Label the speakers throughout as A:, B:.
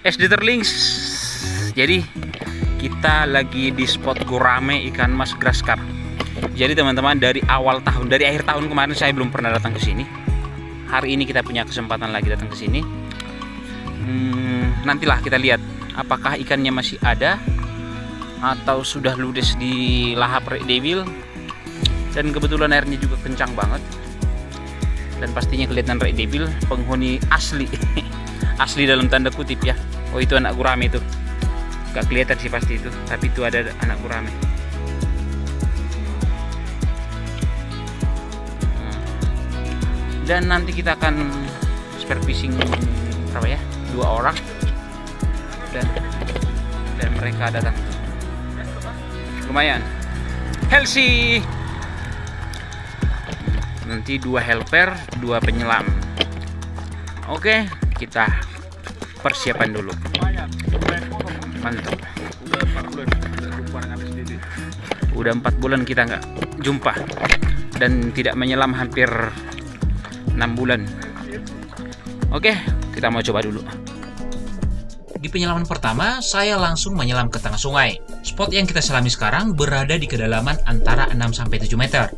A: SD Terlings. Jadi kita lagi di spot gurame ikan mas grass carp. Jadi teman-teman, dari awal tahun, dari akhir tahun kemarin saya belum pernah datang ke sini. Hari ini kita punya kesempatan lagi datang ke sini. Nantilah kita lihat apakah ikannya masih ada atau sudah ludes di lahap red devil. Dan kebetulan airnya juga kencang banget. Dan pastinya kelihatan red devil, penghuni asli. Asli dalam tanda kutip ya. Oh, itu anak gurame itu. Gak kelihatan sih pasti itu, tapi itu ada anak gurame. Dan nanti kita akan spear fishing berapa ya? 2 orang. Dan mereka datang. Lumayan. Healthy. Nanti 2 helper, 2 penyelam. Oke, kita persiapan dulu. Mantap. Udah 4 bulan kita nggak jumpa dan tidak menyelam hampir 6 bulan. Oke, kita mau coba dulu. Di penyelaman pertama, saya langsung menyelam ke tengah sungai. Spot yang kita selami sekarang berada di kedalaman antara 6-7 meter.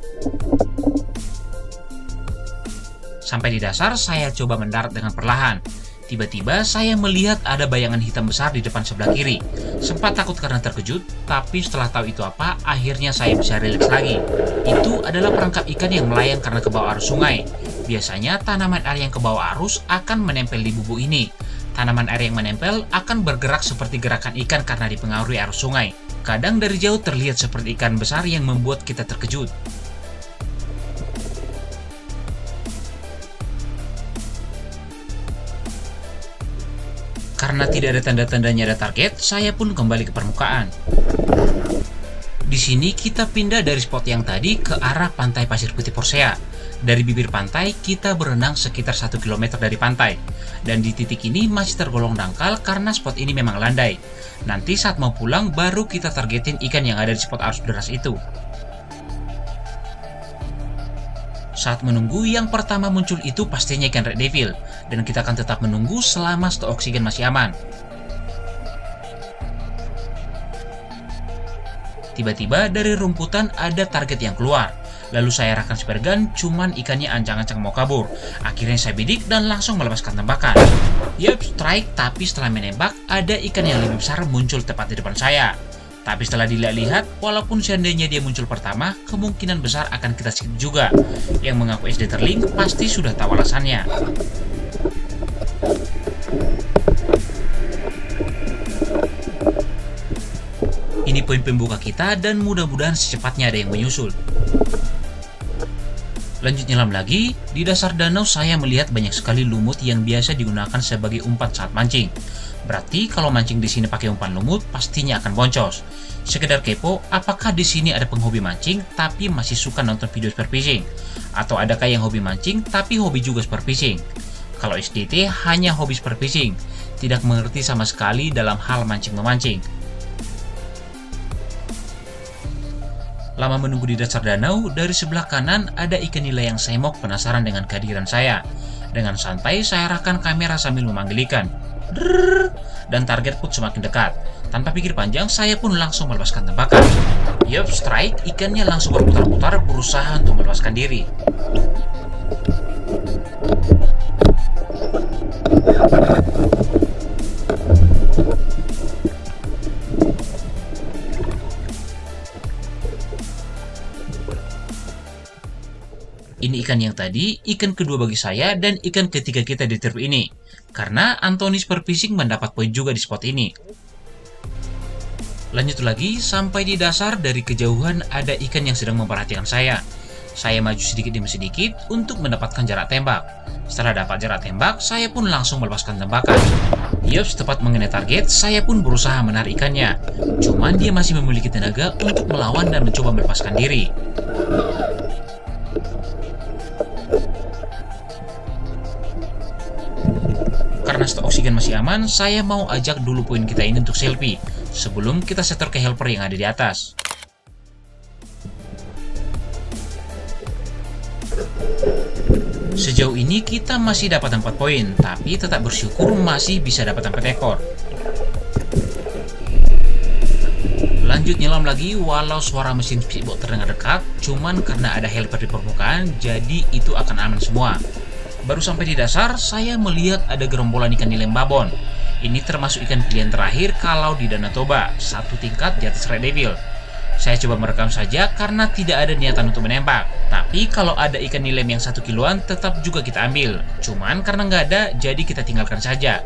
A: Sampai di dasar, saya coba mendarat dengan perlahan. Tiba-tiba saya melihat ada bayangan hitam besar di depan sebelah kiri. Sempat takut karena terkejut, tapi setelah tahu itu apa, akhirnya saya bisa rileks lagi. Itu adalah perangkap ikan yang melayang karena ke bawah arus sungai. Biasanya tanaman air yang ke bawah arus akan menempel di bubuk ini. Tanaman air yang menempel akan bergerak seperti gerakan ikan karena dipengaruhi arus sungai. Kadang dari jauh terlihat seperti ikan besar yang membuat kita terkejut. Karena tidak ada tanda-tandanya ada target, saya pun kembali ke permukaan. Di sini kita pindah dari spot yang tadi ke arah pantai Pasir Putih Porsea. Dari bibir pantai, kita berenang sekitar 1 km dari pantai. Dan di titik ini masih tergolong dangkal karena spot ini memang landai. Nanti saat mau pulang, baru kita targetin ikan yang ada di spot arus deras itu. Saat menunggu, yang pertama muncul itu pastinya ikan red devil, dan kita akan tetap menunggu selama stok oksigen masih aman. Tiba-tiba dari rumputan ada target yang keluar, lalu saya arahkan spear gun, cuman ikannya ancang-ancang mau kabur. Akhirnya saya bidik dan langsung melepaskan tembakan. Yup, strike, tapi setelah menembak, ada ikan yang lebih besar muncul tepat di depan saya. Tapi setelah dilihat-lihat, walaupun seandainya dia muncul pertama, kemungkinan besar akan kita skip juga. Yang mengaku SD Terling pasti sudah tahu alasannya. Ini poin pembuka kita dan mudah-mudahan secepatnya ada yang menyusul. Lanjut nyelam lagi, di dasar danau saya melihat banyak sekali lumut yang biasa digunakan sebagai umpan saat mancing. Berarti kalau mancing di sini pakai umpan lumut, pastinya akan boncos. Sekedar kepo, apakah di sini ada penghobi mancing tapi masih suka nonton video spear fishing? Atau adakah yang hobi mancing tapi hobi juga spear fishing? Kalau SDT hanya hobi spear fishing, tidak mengerti sama sekali dalam hal mancing-memancing. Lama menunggu di dasar danau, dari sebelah kanan ada ikan nila yang semok penasaran dengan kehadiran saya. Dengan santai saya arahkan kamera sambil memanggil ikan. Drrrr, dan target pun semakin dekat. Tanpa pikir panjang, saya pun langsung melepaskan tembakan. Yup, strike, ikannya langsung berputar-putar berusaha untuk melepaskan diri. Ini ikan yang tadi, ikan kedua bagi saya, dan ikan ketiga kita di trip ini. Karena Anthony Spear Fishing mendapat poin juga di spot ini. Lanjut lagi, sampai di dasar dari kejauhan ada ikan yang sedang memperhatikan saya. Saya maju sedikit demi sedikit untuk mendapatkan jarak tembak. Setelah dapat jarak tembak, saya pun langsung melepaskan tembakan. Yups, tepat mengenai target, saya pun berusaha menarik ikannya. Cuman dia masih memiliki tenaga untuk melawan dan mencoba melepaskan diri. Karena stok oksigen masih aman, saya mau ajak dulu poin kita ini untuk selfie, sebelum kita setor ke helper yang ada di atas. Sejauh ini kita masih dapat 4 poin, tapi tetap bersyukur masih bisa dapat 4 ekor. Lanjut nyelam lagi, walau suara mesin speedboat terdengar dekat, cuman karena ada helper di permukaan, jadi itu akan aman semua. Baru sampai di dasar, saya melihat ada gerombolan ikan nilem babon. Ini termasuk ikan pilihan terakhir kalau di Danau Toba, 1 tingkat di atas Red Devil. Saya coba merekam saja karena tidak ada niatan untuk menembak. Tapi kalau ada ikan nilem yang 1 kiloan tetap juga kita ambil. Cuman karena nggak ada, jadi kita tinggalkan saja.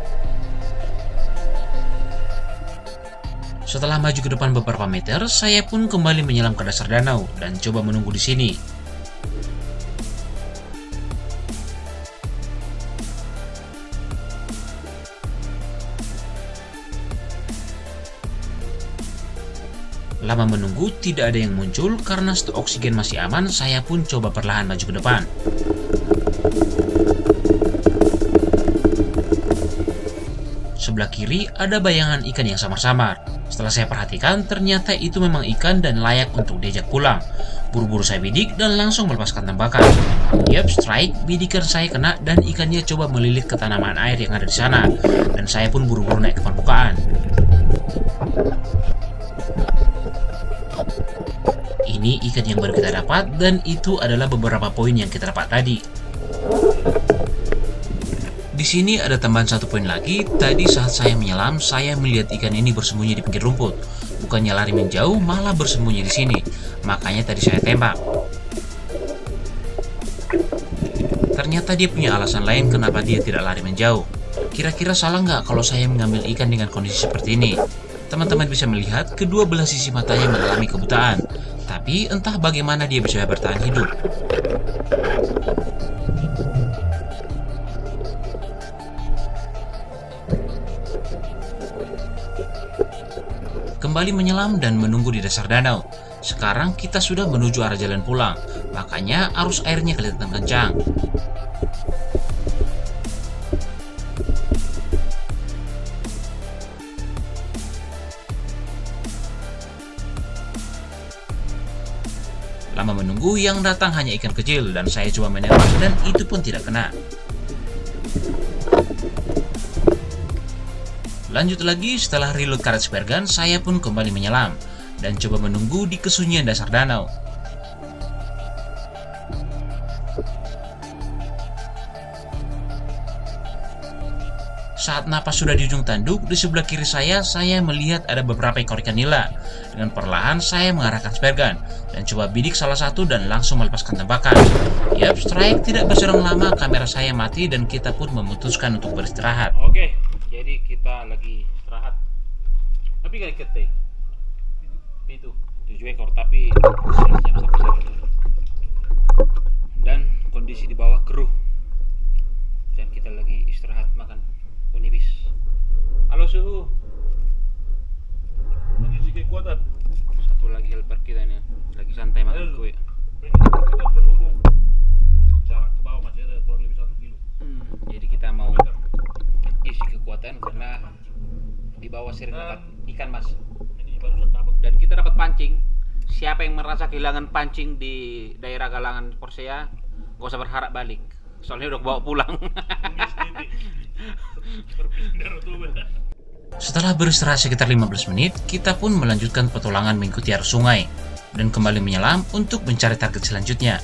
A: Setelah maju ke depan beberapa meter, saya pun kembali menyelam ke dasar danau dan coba menunggu di sini. Lama menunggu, tidak ada yang muncul. Karena stok oksigen masih aman, saya pun coba perlahan maju ke depan. Sebelah kiri ada bayangan ikan yang samar-samar. Setelah saya perhatikan, ternyata itu memang ikan dan layak untuk diajak pulang. Buru-buru saya bidik dan langsung melepaskan tembakan. Yap, strike, bidikan saya kena dan ikannya coba melilit ke tanaman air yang ada di sana. Dan saya pun buru-buru naik ke permukaan. Ini ikan yang baru kita dapat dan itu adalah beberapa poin yang kita dapat tadi. Di sini ada tambahan 1 poin lagi. Tadi saat saya menyelam, saya melihat ikan ini bersembunyi di pinggir rumput. Bukannya lari menjauh, malah bersembunyi di sini. Makanya tadi saya tembak. Ternyata dia punya alasan lain kenapa dia tidak lari menjauh. Kira-kira salah nggak kalau saya mengambil ikan dengan kondisi seperti ini? Teman-teman bisa melihat kedua belah sisi matanya mengalami kebutaan. Tapi entah bagaimana dia bisa bertahan hidup. Kembali menyelam dan menunggu di dasar danau. Sekarang kita sudah menuju arah jalan pulang, makanya arus airnya kelihatan kencang. Lama menunggu, yang datang hanya ikan kecil dan saya coba menembak dan itu pun tidak kena. Lanjut lagi, setelah reload karet spare gun, saya pun kembali menyelam dan coba menunggu di kesunyian dasar danau. Saat napas sudah di ujung tanduk, di sebelah kiri saya melihat ada beberapa ekor ikan nila. Dengan perlahan saya mengarahkan spare gun dan coba bidik salah satu dan langsung melepaskan tembakan. Yap, strike, tidak berselang lama kamera saya mati dan kita pun memutuskan untuk beristirahat.
B: Oke, jadi kita lagi istirahat. Tapi kali ketik itu 7 ekor, tapi size-nya besar-besar. Dan kondisi di bawah keruh. Dan kita lagi istirahat makan unibis. Halo suhu.
C: Kondisi kekuatan.
B: Satu lagi helper kita ini lagi santai makan kue.
C: Kita berhubung jarak ke bawah masih ada kurang lebih 1 kilo.
B: Jadi kita mau isi kekuatan karena di bawah sering dapat ikan mas.
C: Ini baru dapat.
B: Dan kita dapat pancing. Siapa yang merasa kehilangan pancing di daerah Galangan Porsea, gak usah berharap balik. Soalnya udah bawa pulang.
A: Setelah beristirahat sekitar 15 menit, kita pun melanjutkan petualangan mengikuti arus sungai dan kembali menyelam untuk mencari target selanjutnya.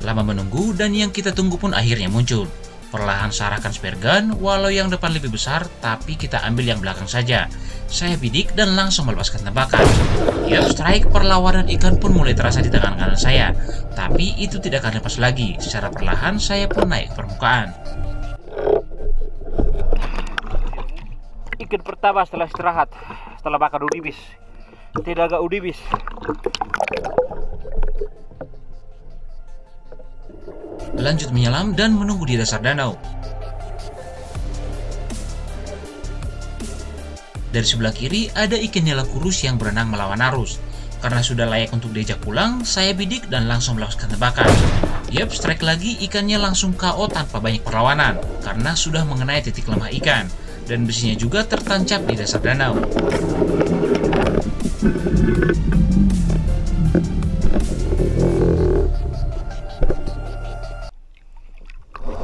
A: Lama menunggu dan yang kita tunggu pun akhirnya muncul. Perlahan saya arahkan spare gun, walau yang depan lebih besar, tapi kita ambil yang belakang saja. Saya bidik dan langsung melepaskan tembakan. Yap, strike, perlawanan ikan pun mulai terasa di tangan kanan saya. Tapi itu tidak akan lepas lagi. Secara perlahan saya pun naik ke permukaan.
B: Ikan pertama setelah istirahat, setelah bakar udibis. Tidak agak udibis.
A: Lanjut menyelam dan menunggu di dasar danau. Dari sebelah kiri ada ikan nila kurus yang berenang melawan arus. Karena sudah layak untuk diajak pulang, saya bidik dan langsung melepaskan tembakan. Yap, strike lagi, ikannya langsung KO tanpa banyak perlawanan karena sudah mengenai titik lemah ikan dan besinya juga tertancap di dasar danau.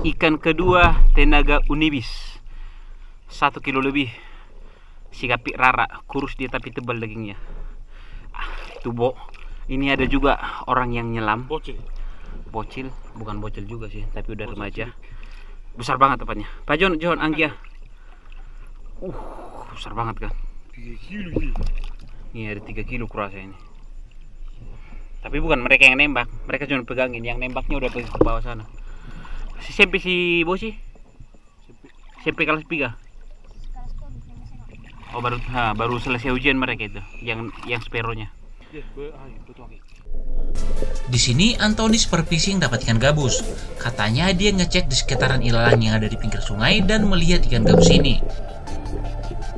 B: Ikan kedua tenaga unibis, 1 kilo lebih. Sigapi rara, kurus dia tapi tebal dagingnya. Tubo. Ini ada juga orang yang nyelam. Bocil, bukan bocil juga sih, tapi udah remaja. Besar banget tepatnya. Pak John Anggia. Besar banget kan.
C: 3 kilo ini.
B: Ini ada 3 kilo kurasa ini. Tapi bukan mereka yang nembak, mereka cuma pegangin. Yang nembaknya udah pergi ke bawah sana. Sampai si Bosi? Sampai kelas 3. Oh baru selesai ujian mereka itu, yang separohnya.
A: Di sini Antoni superfishing dapat ikan gabus. Katanya dia ngecek di sekitaran ilalang yang ada di pinggir sungai dan melihat ikan gabus ini.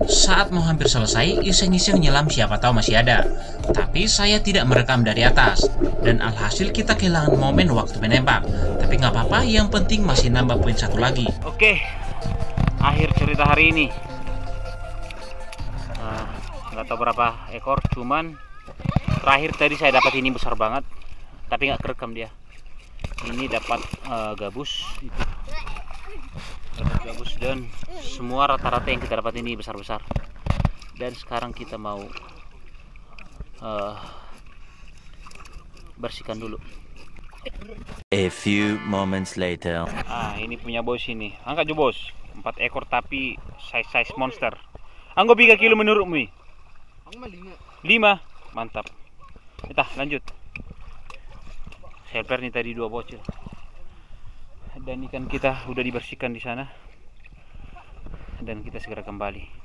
A: Saat mau hampir selesai, iseng-iseng nyelam siapa tahu masih ada. Tapi saya tidak merekam dari atas. Dan alhasil kita kehilangan momen waktu menembak. Tapi nggak apa-apa, yang penting masih nambah poin 1 lagi.
B: Oke, akhir cerita hari ini. Nggak tahu berapa ekor, cuman terakhir tadi saya dapat ini besar banget. Tapi nggak kerekam dia. Ini dapat gabus. Dapat gabus dan semua rata-rata yang kita dapat ini besar-besar. Dan sekarang kita mau bersihkan dulu.
D: A few moments later.
B: Ini punya bos ini. Angkat jo bos. 4 ekor tapi size monster. Anggo 3 kilo menurutmu? 5. Mantap. Kita lanjut. Selper nih tadi 2 bocil. Dan ikan kita udah dibersihkan di sana. Dan kita segera kembali.